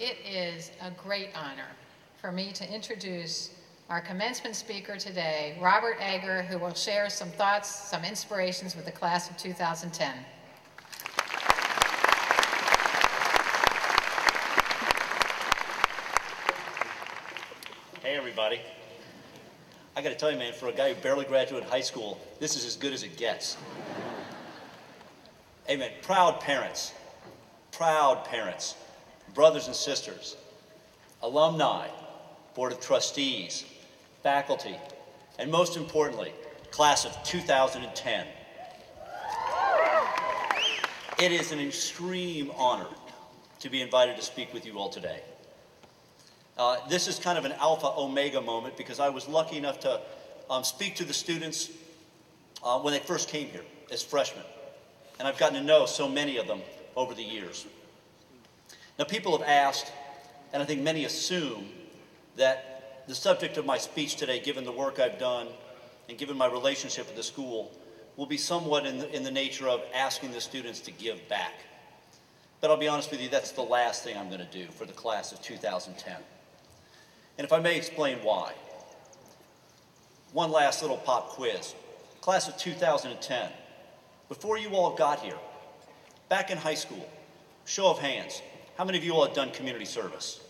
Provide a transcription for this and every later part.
It is a great honor for me to introduce our commencement speaker today, Robert Egger, who will share some thoughts, some inspirations with the class of 2010. Hey everybody. I gotta tell you, man, for a guy who barely graduated high school, this is as good as it gets. Hey man, proud parents, brothers and sisters, alumni, board of trustees, faculty, and most importantly, class of 2010. It is an extreme honor to be invited to speak with you all today. This is kind of an alpha omega moment because I was lucky enough to speak to the students when they first came here as freshmen. And I've gotten to know so many of them over the years. Now, people have asked, and I think many assume, that the subject of my speech today, given the work I've done and given my relationship with the school, will be somewhat in the nature of asking the students to give back. But I'll be honest with you, that's the last thing I'm going to do for the class of 2010. And if I may explain why. One last little pop quiz. Class of 2010. Before you all got here, back in high school, show of hands, how many of you all have done community service?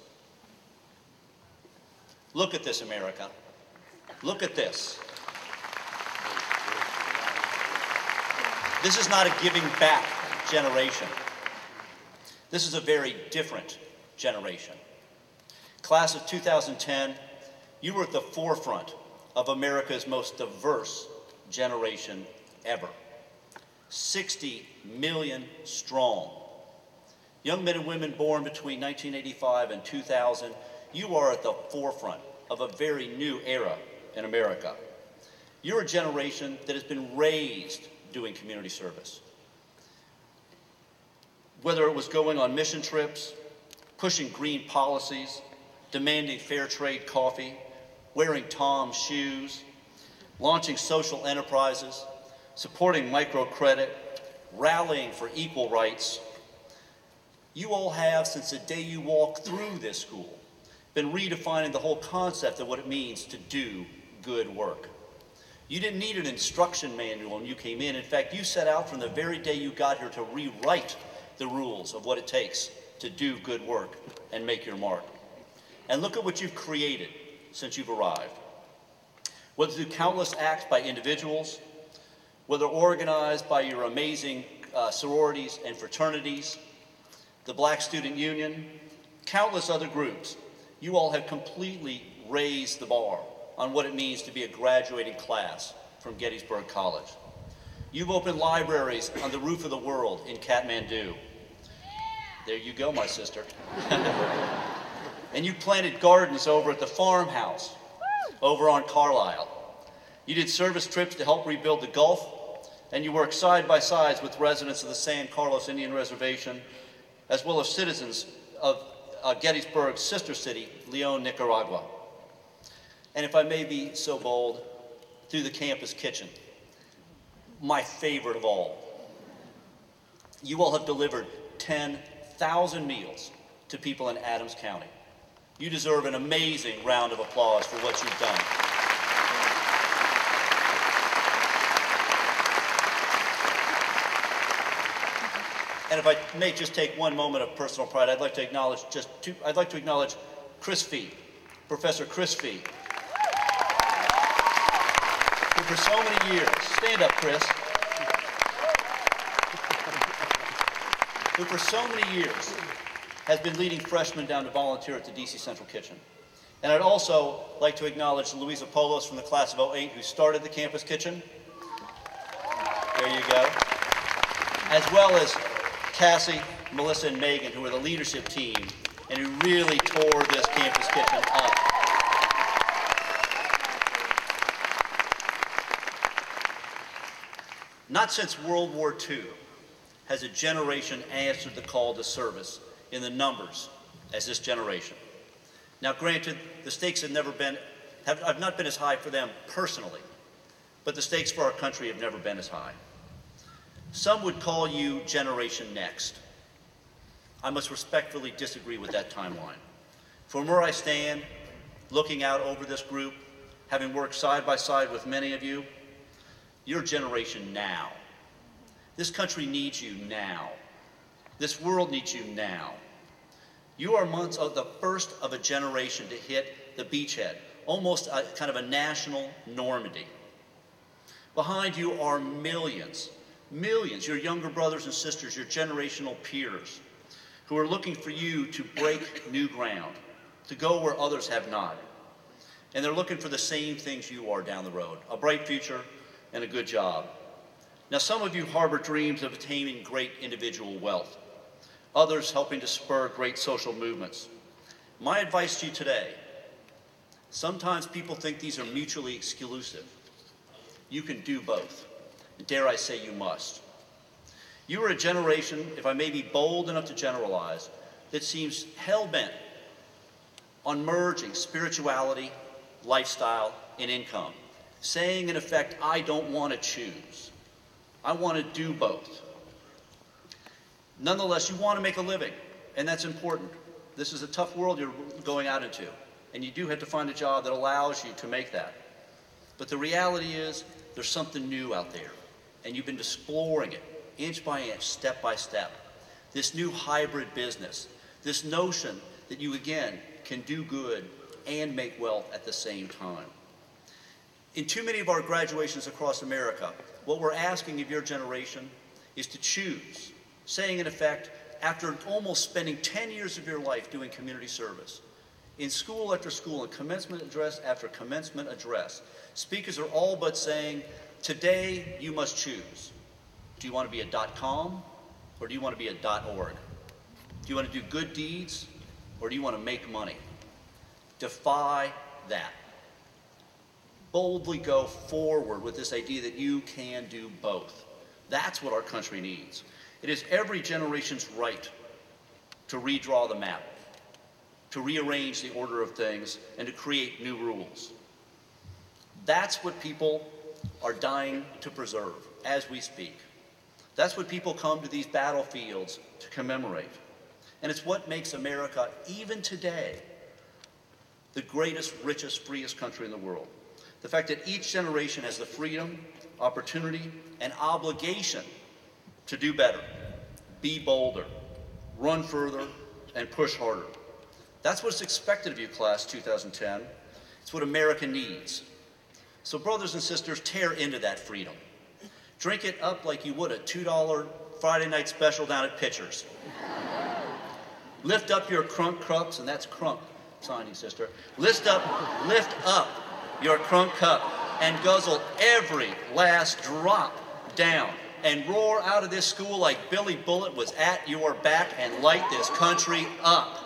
Look at this, America. Look at this. This is not a giving back generation. This is a very different generation. Class of 2010, you were at the forefront of America's most diverse generation ever. 60 million strong. Young men and women born between 1985 and 2000, you are at the forefront of a very new era in America. You're a generation that has been raised doing community service. Whether it was going on mission trips, pushing green policies, demanding fair trade coffee, wearing Tom's shoes, launching social enterprises, supporting microcredit, rallying for equal rights. You all have, since the day you walked through this school, been redefining the whole concept of what it means to do good work. You didn't need an instruction manual when you came in. In fact, you set out from the very day you got here to rewrite the rules of what it takes to do good work and make your mark. And look at what you've created since you've arrived. Whether through countless acts by individuals, whether organized by your amazing sororities and fraternities, the Black Student Union, countless other groups, you all have completely raised the bar on what it means to be a graduating class from Gettysburg College. You've opened libraries on the roof of the world in Kathmandu. There you go, my sister. And you planted gardens over at the farmhouse over on Carlisle. You did service trips to help rebuild the Gulf, and you worked side by side with residents of the San Carlos Indian Reservation, as well as citizens of Gettysburg's sister city, Leon, Nicaragua. And if I may be so bold, through the campus kitchen, my favorite of all. You all have delivered 10,000 meals to people in Adams County. You deserve an amazing round of applause for what you've done. And if I may just take one moment of personal pride, I'd like to acknowledge Chris Fee, Professor Chris Fee, who for so many years, stand up, Chris, who for so many years has been leading freshmen down to volunteer at the DC Central Kitchen. And I'd also like to acknowledge Louisa Polos from the class of 08 who started the campus kitchen. There you go. As well as Cassie, Melissa, and Megan, who are the leadership team and who really tore this campus kitchen up. Not since World War II has a generation answered the call to service in the numbers as this generation. Now, granted, the stakes have not been as high for them personally, but the stakes for our country have never been as high. Some would call you Generation Next. I must respectfully disagree with that timeline. From where I stand, looking out over this group, having worked side by side with many of you, your generation now. This country needs you now. This world needs you now. You are months of the first of a generation to hit the beachhead, almost kind of a national Normandy. Behind you are millions, your younger brothers and sisters, your generational peers, who are looking for you to break new ground, to go where others have not. And they're looking for the same things you are down the road, a bright future and a good job. Now, some of you harbor dreams of attaining great individual wealth, others helping to spur great social movements. My advice to you today, sometimes people think these are mutually exclusive. You can do both, and dare I say you must. You are a generation, if I may be bold enough to generalize, that seems hell-bent on merging spirituality, lifestyle, and income, saying in effect, I don't want to choose. I want to do both. Nonetheless, you want to make a living, and that's important. This is a tough world you're going out into, and you do have to find a job that allows you to make that. But the reality is, there's something new out there, and you've been exploring it, inch by inch, step by step. This new hybrid business, this notion that you, again, can do good and make wealth at the same time. In too many of our graduations across America, what we're asking of your generation is to choose, saying in effect, after almost spending 10 years of your life doing community service, in school after school, and commencement address after commencement address, speakers are all but saying, today you must choose. Do you want to be a .com or do you want to be a .org? Do you want to do good deeds or do you want to make money? Defy that. Boldly go forward with this idea that you can do both. That's what our country needs. It is every generation's right to redraw the map, to rearrange the order of things, and to create new rules. That's what people are dying to preserve as we speak. That's what people come to these battlefields to commemorate. And it's what makes America, even today, the greatest, richest, freest country in the world. The fact that each generation has the freedom, opportunity, and obligation to do better, be bolder, run further, and push harder. That's what's expected of you, class 2010. It's what America needs. So brothers and sisters, tear into that freedom. Drink it up like you would a $2 Friday night special down at Pitcher's. Lift up your crunk cups, and that's crunk signing, sister. Lift up your crunk cup and guzzle every last drop down and roar out of this school like Billy Bullitt was at your back and light this country up.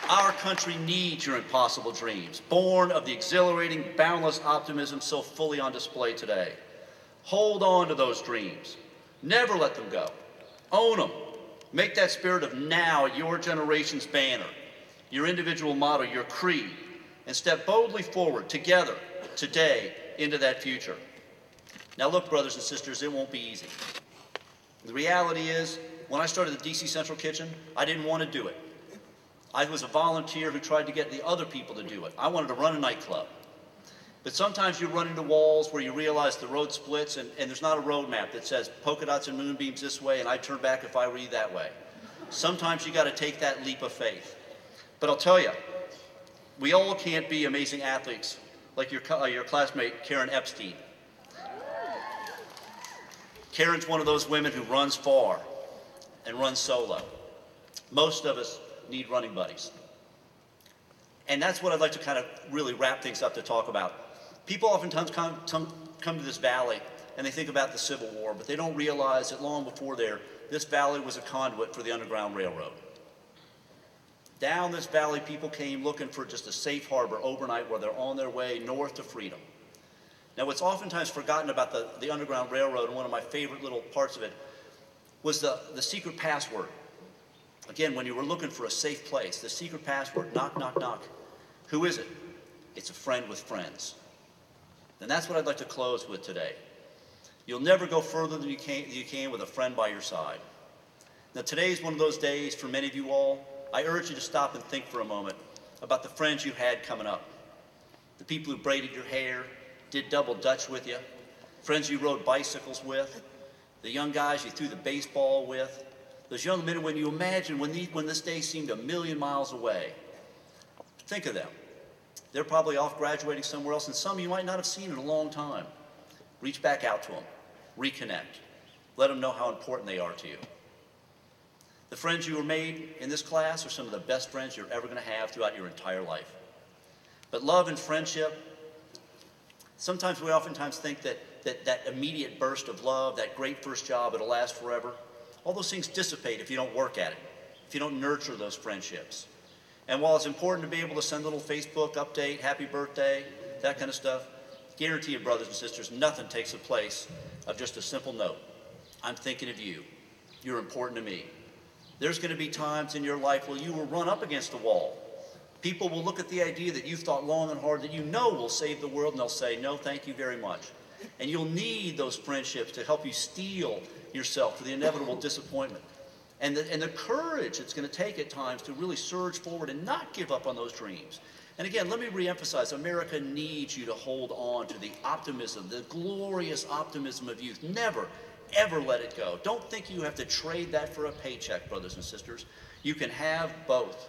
Our country needs your impossible dreams, born of the exhilarating, boundless optimism so fully on display today. Hold on to those dreams. Never let them go. Own them. Make that spirit of now your generation's banner, your individual motto, your creed, and step boldly forward together today into that future. Now look, brothers and sisters, it won't be easy. The reality is, when I started the DC Central Kitchen, I didn't want to do it. I was a volunteer who tried to get the other people to do it. I wanted to run a nightclub. But sometimes you run into walls where you realize the road splits and there's not a road map that says polka dots and moonbeams this way and I'd turn back if I were you that way. Sometimes you got to take that leap of faith. But I'll tell you, we all can't be amazing athletes like your classmate Karen Epstein. Karen's one of those women who runs far and runs solo. Most of us need running buddies. And that's what I'd like to kind of really wrap things up to talk about. People oftentimes come to this valley and they think about the Civil War, but they don't realize that long before there, this valley was a conduit for the Underground Railroad. Down this valley, people came looking for just a safe harbor overnight where they're on their way north to freedom. Now, what's oftentimes forgotten about the Underground Railroad, and one of my favorite little parts of it, was the secret password. Again, when you were looking for a safe place, the secret password, knock, knock, knock. Who is it? It's a friend with friends. And that's what I'd like to close with today. You'll never go further than you can with a friend by your side. Now, today's one of those days for many of you all. I urge you to stop and think for a moment about the friends you had coming up. The people who braided your hair, did double dutch with you, friends you rode bicycles with, the young guys you threw the baseball with, those young men when you imagine when this day seemed a million miles away. Think of them. They're probably off graduating somewhere else, and some you might not have seen in a long time. Reach back out to them. Reconnect. Let them know how important they are to you. The friends you were made in this class are some of the best friends you're ever going to have throughout your entire life. But love and friendship, sometimes we oftentimes think that immediate burst of love, that great first job, it'll last forever. All those things dissipate if you don't work at it, if you don't nurture those friendships. And while it's important to be able to send a little Facebook update, happy birthday, that kind of stuff, guarantee you, brothers and sisters, nothing takes the place of just a simple note. I'm thinking of you. You're important to me. There's going to be times in your life where you will run up against the wall. People will look at the idea that you've thought long and hard that you know will save the world, and they'll say, no, thank you very much. And you'll need those friendships to help you steel yourself for the inevitable disappointment. And the courage it's going to take at times to really surge forward and not give up on those dreams. And again, let me reemphasize, America needs you to hold on to the optimism, the glorious optimism of youth. Never, ever let it go. Don't think you have to trade that for a paycheck, brothers and sisters. You can have both.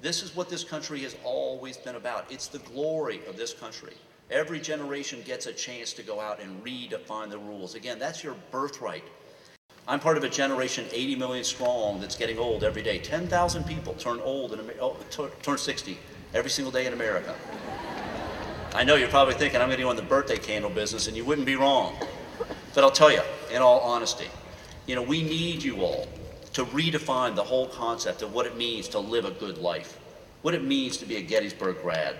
This is what this country has always been about. It's the glory of this country. Every generation gets a chance to go out and redefine the rules. Again, that's your birthright. I'm part of a generation 80 million strong that's getting old every day. 10,000 people turn turn 60 every single day in America. I know you're probably thinking I'm going to go in the birthday candle business, and you wouldn't be wrong. But I'll tell you, in all honesty, we need you all to redefine the whole concept of what it means to live a good life, what it means to be a Gettysburg grad.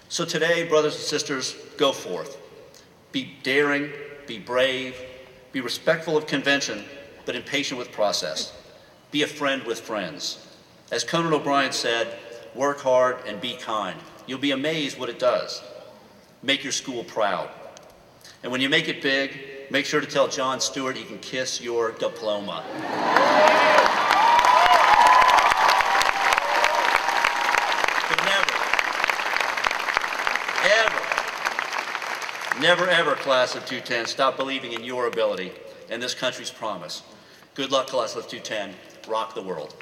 So today, brothers and sisters, go forth. Be daring, be brave, be respectful of convention, but impatient with process. Be a friend with friends. As Conan O'Brien said, work hard and be kind. You'll be amazed what it does. Make your school proud. And when you make it big, make sure to tell Jon Stewart he can kiss your diploma. But never, ever, class of 210, stop believing in your ability and this country's promise. Good luck, class of 210. Rock the world.